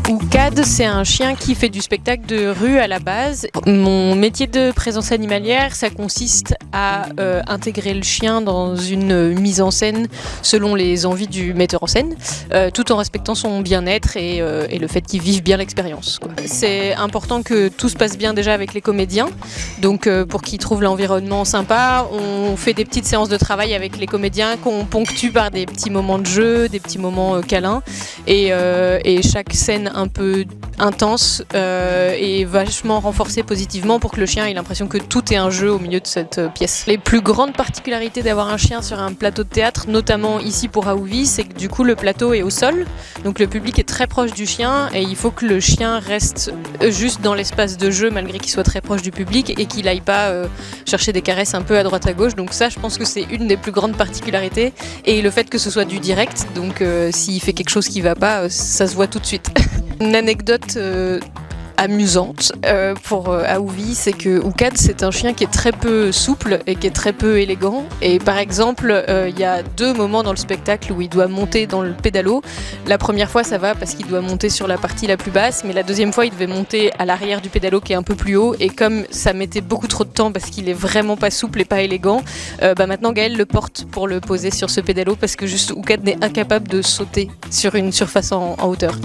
Oukad, c'est un chien qui fait du spectacle de rue à la base. Mon métier de présence animalière, ça consiste à intégrer le chien dans une mise en scène selon les envies du metteur en scène, tout en respectant son bien-être et le fait qu'il vive bien l'expérience, quoi. C'est important que tout se passe bien déjà avec les comédiens, donc pour qu'ils trouvent l'environnement sympa, on fait des petites séances de travail avec les comédiens qu'on ponctue par des petits moments de jeu, des petits moments câlins, et chaque scène un peu intense est vachement renforcée positivement pour que le chien ait l'impression que tout est un jeu au milieu de cette pièce. Les plus grandes particularités d'avoir un chien sur un plateau de théâtre, notamment ici pour Aouvi, c'est que du coup le plateau est au sol, donc le public est très proche du chien et il faut que le chien reste juste dans l'espace de jeu malgré qu'il soit très proche du public et qu'il aille pas chercher des caresses un peu à droite à gauche. Donc ça, je pense que c'est une des plus grandes particularités, et le fait que ce soit du direct, donc s'il fait quelque chose qui va pas, ça se voit tout de suite. Une anecdote amusante pour Aouvi, c'est que Oukad, c'est un chien qui est très peu souple et qui est très peu élégant, et par exemple il y a 2 moments dans le spectacle où il doit monter dans le pédalo. La première fois ça va parce qu'il doit monter sur la partie la plus basse, mais la deuxième fois il devait monter à l'arrière du pédalo qui est un peu plus haut, et comme ça mettait beaucoup trop de temps parce qu'il est vraiment pas souple et pas élégant, maintenant Gaël le porte pour le poser sur ce pédalo parce que juste Oukad n'est incapable de sauter sur une surface en hauteur.